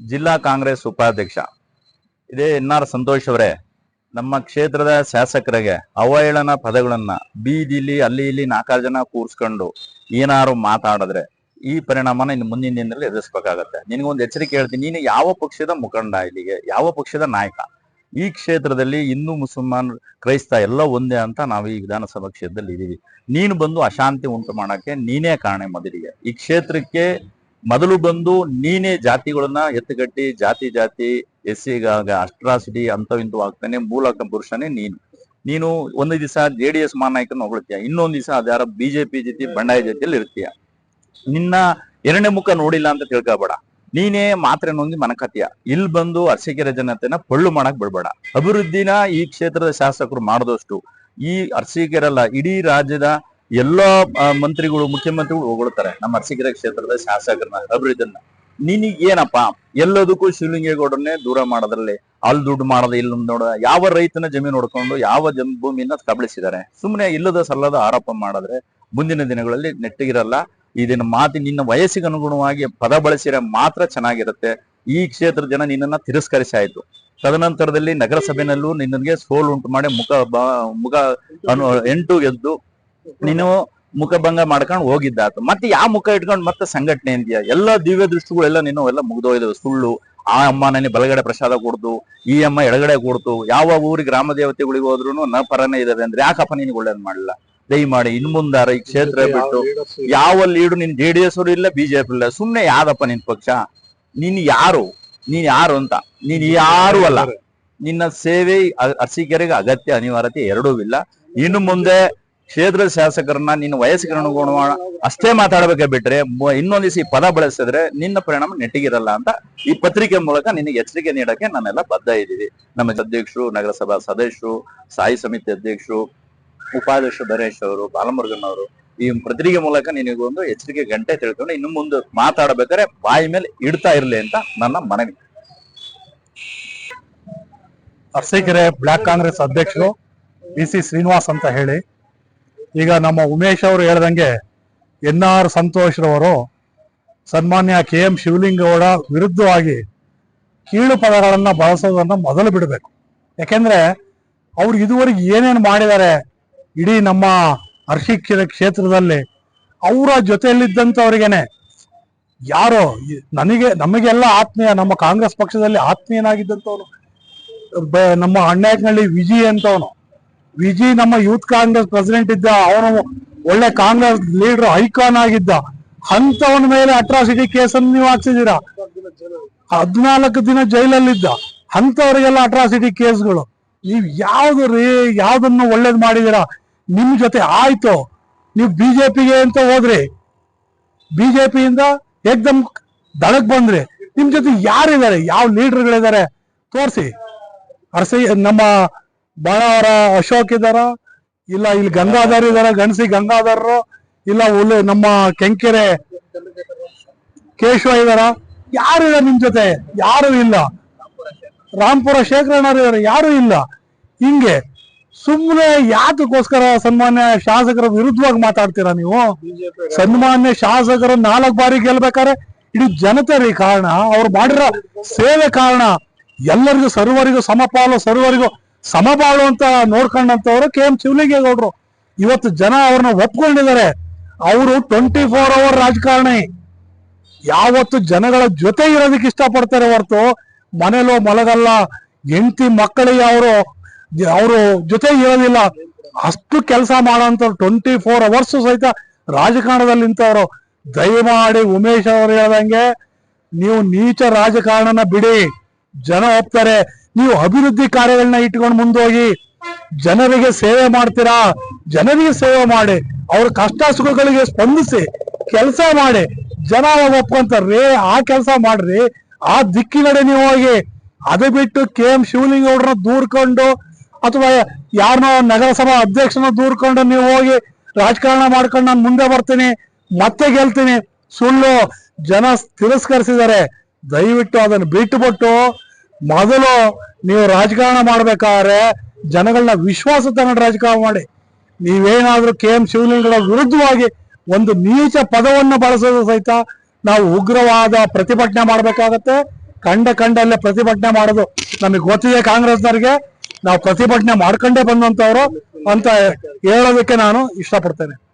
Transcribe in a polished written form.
ಜಿಲ್ಲಾ ಕಾಂಗ್ರೆಸ್ ಉಪಾಧ್ಯಕ್ಷ ಇದೇ ಎನ್.ಆರ್. ಸಂತೋಷ್ ಅವರೇ, ನಮ್ಮ ಕ್ಷೇತ್ರದ ಶಾಸಕರಿಗೆ ಅವಹೇಳನ ಪದಗಳನ್ನ ಬೀದಿಲಿ ಅಲ್ಲಿ ಇಲ್ಲಿ 4 ಜನ ಕೂರ್ಸ್ಕೊಂಡು ಏನಾರು ಮಾತಾಡಿದ್ರೆ ಈ ಪರಿಣಾಮನ ಇನ್ನು ಮುಂದಿನ ದಿನದಲ್ಲಿ ಎದುರಿಸಬೇಕಾಗತ್ತೆ. ನಿನಗೊಂದು ಎಚ್ಚರಿಕೆ ಹೇಳ್ತೀನಿ, ನೀನು ಯಾವ ಪಕ್ಷದ ಮುಖಂಡ, ಇಲ್ಲಿಗೆ ಯಾವ ಪಕ್ಷದ ನಾಯಕ? ಈ ಕ್ಷೇತ್ರದಲ್ಲಿ ಹಿಂದೂ ಮುಸಲ್ಮಾನ್ ಕ್ರೈಸ್ತ ಎಲ್ಲ ಒಂದೇ ಅಂತ ನಾವು ಈ ವಿಧಾನಸಭಾ ಕ್ಷೇತ್ರದಲ್ಲಿ ಇದೀವಿ. ನೀನು ಬಂದು ಅಶಾಂತಿ ಉಂಟು ಮಾಡಕ್ಕೆ ನೀನೇ ಕಾರಣ. ಮೊದಲಿಗೆ ಈ ಕ್ಷೇತ್ರಕ್ಕೆ ಮೊದಲು ಬಂದು ನೀನೇ ಜಾತಿಗಳನ್ನ ಎತ್ತುಗಟ್ಟಿ ಜಾತಿ ಎಸ್ಸಿಗಾಗ ಅಟ್ರಾಸಿಟಿ ಅಂತವಿಂತೂ ಆಗ್ತಾನೆ ಮೂಲಕ ಪುರುಷನೇ ನೀನು ಒಂದು ದಿವಸ JDS ಮಾನಾಯಕನ ಹೊಗಳ್ತೀಯ, ಇನ್ನೊಂದ್ ದಿವಸ ಅದ್ಯಾರ BJP ಜೊತೆ ಬಂಡಾಯ ಜೊತೆಯಲ್ಲಿ ಇರ್ತೀಯ. ನಿನ್ನ ಎರಡನೇ ಮುಖ ನೋಡಿಲ್ಲ ಅಂತ ತಿಳ್ಕೊಬೇಡ. ನೀನೇ ಮಾತ್ರೆ ನೊಂದಿ ಮನಕತಿಯ. ಇಲ್ಲಿ ಬಂದು ಅರಸೀಕೆರೆ ಜನತೆನ ಪಳ್ಳು ಮಾಡಕ್ ಬಿಡ್ಬೇಡ. ಅಭಿವೃದ್ಧಿನ ಈ ಕ್ಷೇತ್ರದ ಶಾಸಕರು ಮಾಡಿದಷ್ಟು ಈ ಅರಸೀಕೆರೆಲ್ಲ ಇಡೀ ರಾಜ್ಯದ ಎಲ್ಲಾ ಮಂತ್ರಿಗಳು ಮುಖ್ಯಮಂತ್ರಿಗಳು ಹೊಗಳ್ತಾರೆ ನಮ್ಮ ಅರಸೀಕೆರೆ ಕ್ಷೇತ್ರದ ಶಾಸಕರನ್ನ ಅಭಿವೃದ್ಧಿನ. ನಿನಗೇನಪ್ಪ? ಎಲ್ಲದಕ್ಕೂ ಶಿವಲಿಂಗೇಗೌಡರನ್ನೇ ದೂರ ಮಾಡೋದ್ರಲ್ಲಿ ಅಲ್ಲಿ ದುಡ್ಡು ಮಾಡೋದು ಇಲ್ಲಿ ನೋಡ, ಯಾವ ರೈತನ ಜಮೀನು ಹೊಡ್ಕೊಂಡು ಯಾವ ಭೂಮಿಯನ್ನ ಕಬಳಿಸಿದ್ದಾರೆ. ಸುಮ್ಮನೆ ಇಲ್ಲದ ಸಲ್ಲದ ಆರೋಪ ಮಾಡಿದ್ರೆ ಮುಂದಿನ ದಿನಗಳಲ್ಲಿ ನೆಟ್ಟಿಗಿರಲ್ಲ. ಇದನ್ನ ನಿನ್ನ ವಯಸ್ಸಿಗೆ ಅನುಗುಣವಾಗಿ ಪದ ಬಳಸಿದ್ರೆ ಮಾತ್ರ ಚೆನ್ನಾಗಿರುತ್ತೆ. ಈ ಕ್ಷೇತ್ರದ ಜನ ನಿನ್ನನ್ನ ತಿರಸ್ಕರಿಸಾಯ್ತು. ತದನಂತರದಲ್ಲಿ ನಗರಸಭೆನಲ್ಲೂ ನಿನ್ನಗೆ ಸೋಲು ಉಂಟು ಮಾಡಿ ಮುಖ 8 ಗೆದ್ದು ನೀನು ಮುಖಭಂಗ ಮಾಡ್ಕೊಂಡು ಹೋಗಿದ್ದಾತು. ಮತ್ತೆ ಯಾವ ಮುಖ ಇಟ್ಕೊಂಡು ಮತ್ತೆ ಸಂಘಟನೆ ಅಂತೀಯ? ಎಲ್ಲ ದಿವ್ಯ ದೃಷ್ಟಿಗಳೆಲ್ಲ ನೀನು ಎಲ್ಲ ಮುಗ್ದೋಯ್ದವು. ಸುಳ್ಳು. ಆ ಅಮ್ಮ ನನಗೆ ಬಲಗಡೆ ಪ್ರಸಾದ ಕೊಡ್ತು, ಈ ಅಮ್ಮ ಎಡಗಡೆ ಕೊಡ್ತು. ಯಾವ ಊರಿಗೆ ಗ್ರಾಮ ದೇವತೆಗಳಿಗೆ ಹೋದ್ರು ನ ಪರನೇ ಇದಾವೆ ಅಂದ್ರೆ ಯಾಕಪ್ಪ ನಿನಗೆ ಒಳ್ಳೇದ್ ಮಾಡಲ್ಲ? ದಯಮಾಡಿ ಇನ್ ಮುಂದಾರ ಈ ಕ್ಷೇತ್ರ ಬಿಟ್ಟು ಯಾವ ಲೀಡು ನಿನ್ JDS ಅವರು ಇಲ್ಲ, BJP ಇಲ್ಲ. ಸುಮ್ನೆ ಯಾವ್ದಪ್ಪ ನಿನ್ ಪಕ್ಷ? ನೀನ್ ಯಾರು ಅಂತ? ನೀನ್ ಯಾರು ಅಲ್ಲ. ನಿನ್ನ ಸೇವೆ ಅರಸೀಕೆರೆಗೆ ಅಗತ್ಯ ಅನಿವಾರ್ಯತೆ ಎರಡೂ ಇಲ್ಲ. ಇನ್ನು ಮುಂದೆ ಕ್ಷೇತ್ರದ ಶಾಸಕರನ್ನ ನಿನ್ನ ವಯಸ್ಸಿಗೆ ಅನುಗುಣ ಅಷ್ಟೇ ಮಾತಾಡ್ಬೇಕೆ ಬಿಟ್ರೆ ಇನ್ನೊಂದ್ ದಿವಸ ಈ ಪದ ಬಳಸಿದ್ರೆ ನಿನ್ನ ಪರಿಣಾಮ ನೆಟ್ಟಿಗಿರಲ್ಲ ಅಂತ ಈ ಪತ್ರಿಕೆ ಮೂಲಕ ನಿನಗೆ ಎಚ್ಚರಿಕೆ ನೀಡಕ್ಕೆ ನಾನೆಲ್ಲ ಬದ್ಧ ಇದ್ದೀವಿ. ನಮ್ಮ ಅಧ್ಯಕ್ಷರು, ನಗರಸಭಾ ಸದಸ್ಯರು, ಸ್ಥಾಯಿ ಸಮಿತಿ ಅಧ್ಯಕ್ಷರು, ಉಪಾಧ್ಯಕ್ಷ ಧರೇಶ್ ಅವರು, ಬಾಲಮುರುಗನ್ ಅವರು ಈ ಪತ್ರಿಕೆ ಮೂಲಕ ನಿನಗೊಂದು ಎಚ್ಚರಿಕೆ ಗಂಟೆ ತಿಳ್ಕೊಂಡು ಇನ್ನು ಮುಂದೆ ಮಾತಾಡ್ಬೇಕಾದ್ರೆ ಬಾಯಿ ಮೇಲೆ ಇಡ್ತಾ ಇರ್ಲಿ ಅಂತ ನನ್ನ ಮನವಿ. ಅರಸೀಕೆರೆ ಬ್ಲಾಕ್ ಕಾಂಗ್ರೆಸ್ ಅಧ್ಯಕ್ಷರು BC ಶ್ರೀನಿವಾಸ್ ಅಂತ ಹೇಳಿ. ಈಗ ನಮ್ಮ ಉಮೇಶ್ ಅವರು ಹೇಳ್ದಂಗೆ ಎನ್.ಆರ್. ಸಂತೋಷ್ ರವರು ಸನ್ಮಾನ್ಯ KM ಶಿವಲಿಂಗೇಗೌಡ ವಿರುದ್ಧವಾಗಿ ಕೀಳು ಪದಗಳನ್ನ ಬಳಸೋದನ್ನ ಮೊದಲು ಬಿಡಬೇಕು. ಯಾಕೆಂದ್ರೆ ಅವ್ರು ಇದುವರೆಗೆ ಏನೇನು ಮಾಡಿದ್ದಾರೆ ಇಡೀ ನಮ್ಮ ಅರಸೀಕೆರೆ ಕ್ಷೇತ್ರದಲ್ಲಿ, ಅವರ ಜೊತೆಯಲ್ಲಿದ್ದಂಥವ್ರಿಗೇನೆ ಯಾರೋ ನಮಗೆಲ್ಲ ಆತ್ಮೀಯ, ನಮ್ಮ ಕಾಂಗ್ರೆಸ್ ಪಕ್ಷದಲ್ಲಿ ಆತ್ಮೀಯನಾಗಿದ್ದಂಥವನು ನಮ್ಮ ಅಣ್ಣಾಯಕನಹಳ್ಳಿ ವಿಜಿ ಅಂತವನು. ವಿಜಿ ನಮ್ಮ ಯೂತ್ ಕಾಂಗ್ರೆಸ್ ಪ್ರೆಸಿಡೆಂಟ್ ಇದ್ದ, ಅವನು ಒಳ್ಳೆ ಕಾಂಗ್ರೆಸ್ ಲೀಡರ್ ಐಕಾನ್ ಆಗಿದ್ದ. ಅಂತವನ ಮೇಲೆ ಅಟ್ರಾಸಿಟಿ ಕೇಸನ್ನು ನೀವು ಹಾಕ್ಸಿದೀರಾ. 14 ದಿನ ಜೈಲಲ್ಲಿದ್ದ ಅಂತವರಿಗೆಲ್ಲ ಅಟ್ರಾಸಿಟಿ ಕೇಸ್ಗಳು. ನೀವ್ ಯಾವ್ದನ್ನು ಒಳ್ಳೇದ್ ಮಾಡಿದೀರಾ? ನಿಮ್ ಜೊತೆ ಆಯ್ತು, ನೀವು BJPಗೆ ಅಂತ ಹೋದ್ರಿ, BJPಯಿಂದ ಏಕ್ದಮ್ ದಳಕ್ ಬಂದ್ರಿ. ನಿಮ್ ಜೊತೆ ಯಾರಿದ್ದಾರೆ? ಯಾವ ಲೀಡರ್ಗಳಿದ್ದಾರೆ ತೋರಿಸಿ. ನಮ್ಮ ಬಾಳವರ ಅಶೋಕ್ ಇದಾರ, ಇಲ್ಲ ಇಲ್ಲಿ ಗಂಗಾಧರ್ ಇದಾರ, ಗಣಸಿ ಗಂಗಾಧರ್ರು, ಇಲ್ಲ ನಮ್ಮ ಕೆಂಕೆರೆ ಕೇಶವ ಇದಾರ. ಯಾರಿದ್ದಾರೆ ನಿಮ್ ಜೊತೆ? ಯಾರು ಇಲ್ಲ. ರಾಂಪುರ ಶೇಖರಣ್ಣರು ಇದಾರೆ, ಯಾರು ಇಲ್ಲ. ಹಿಂಗೆ ಸುಮ್ಮನೆ ಯಾತಕ್ಕೋಸ್ಕರ ಸನ್ಮಾನ್ಯ ಶಾಸಕರ ವಿರುದ್ಧವಾಗಿ ಮಾತಾಡ್ತೀರಾ ನೀವು? ಸನ್ಮಾನ್ಯ ಶಾಸಕರು 4 ಬಾರಿ ಗೆಲ್ಬೇಕಾದ್ರೆ ಇಡೀ ಜನತೆ ರೀ ಕಾರಣ, ಅವ್ರು ಮಾಡಿರೋ ಸೇವೆ ಕಾರಣ. ಎಲ್ಲರಿಗೂ ಸರ್ವರಿಗೂ ಸಮಪಾಲು, ಸರ್ವರಿಗೂ ಸಮಬಾಳು ಅಂತ ನೋಡ್ಕೊಂಡಂತವ್ರು KM ಶಿವಲಿಂಗೇಗೌಡರು. ಇವತ್ತು ಜನ ಅವ್ರನ್ನ ಒಪ್ಕೊಂಡಿದ್ದಾರೆ. ಅವರು 24 ಅವರ್ ರಾಜಕಾರಣಿ. ಯಾವತ್ತು ಜನಗಳ ಜೊತೆ ಇರೋದಕ್ಕೆ ಇಷ್ಟಪಡ್ತಾರೆ ಹೊರತು ಮನೇಲೋ ಮಲಗಲ್ಲ, ಹೆಂಡತಿ ಮಕ್ಕಳಿಗೆ ಅವರು ಜೊತೆ ಇರೋದಿಲ್ಲ. ಅಷ್ಟು ಕೆಲಸ ಮಾಡೋಂಥವ್ರು 24 ಅವರ್ಸ್ ಸಹಿತ ರಾಜಕಾರಣದಲ್ಲಿ ನಿಂತವ್ರು. ದಯಮಾಡಿ ಉಮೇಶ್ ಅವರು ಹೇಳ್ದಂಗೆ ನೀವು ನೀಚ ರಾಜಕಾರಣನ ಬಿಡಿ, ಜನ ಒಪ್ತಾರೆ. ನೀವು ಅಭಿವೃದ್ಧಿ ಕಾರ್ಯಗಳನ್ನ ಇಟ್ಕೊಂಡು ಮುಂದೋಗಿ ಜನರಿಗೆ ಸೇವೆ ಮಾಡ್ತೀರಾ. ಜನರಿಗೆ ಸೇವೆ ಮಾಡಿ, ಅವ್ರ ಕಷ್ಟ ಸುಖಗಳಿಗೆ ಸ್ಪಂದಿಸಿ ಕೆಲಸ ಮಾಡಿ, ಜನ ಒಪ್ಕೊಂತಾರ್ರಿ. ಆ ಕೆಲಸ ಮಾಡ್ರಿ, ಆ ದಿಕ್ಕಿನಡೆ ನೀವು ಹೋಗಿ. ಅದು ಬಿಟ್ಟು KM ಶಿವಲಿಂಗೇಗೌಡರನ್ನ ದೂರ್ಕೊಂಡು ಅಥವಾ ಯಾರನ್ನೋ ನಗರಸಭಾ ಅಧ್ಯಕ್ಷನ ದೂರ್ಕೊಂಡು ನೀವು ಹೋಗಿ ರಾಜಕಾರಣ ಮಾಡ್ಕೊಂಡು ನಾನು ಮುಂದೆ ಬರ್ತೀನಿ ಮತ್ತೆ ಗೆಲ್ತೀನಿ, ಸುಳ್ಳು. ಜನ ತಿರಸ್ಕರಿಸಿದ್ದಾರೆ. ದಯವಿಟ್ಟು ಅದನ್ನು ಬಿಟ್ಟುಬಿಟ್ಟು ಮೊದಲು ನೀವು ರಾಜಕಾರಣ ಮಾಡ್ಬೇಕಾದ್ರೆ ಜನಗಳನ್ನ ವಿಶ್ವಾಸ ತಗೊಂಡು ರಾಜಕಾರಣ ಮಾಡಿ. ನೀವೇನಾದ್ರೂ KM ಶಿವಲಿಂಗೇಗೌಡ ವಿರುದ್ಧವಾಗಿ ಒಂದು ನೀಚ ಪದವನ್ನು ಬಳಸೋದು ಸಹಿತ ನಾವು ಉಗ್ರವಾದ ಪ್ರತಿಭಟನೆ ಮಾಡ್ಬೇಕಾಗತ್ತೆ. ಕಂಡಲ್ಲೇ ಪ್ರತಿಭಟನೆ ಮಾಡೋದು ನಮಗೆ ಗೊತ್ತಿದೆ. ಕಾಂಗ್ರೆಸ್ನವ್ರಿಗೆ ನಾವು ಪ್ರತಿಭಟನೆ ಮಾಡ್ಕೊಂಡೇ ಬಂದಂತವ್ರು ಅಂತ ಹೇಳೋದಕ್ಕೆ ನಾನು ಇಷ್ಟಪಡ್ತೇನೆ.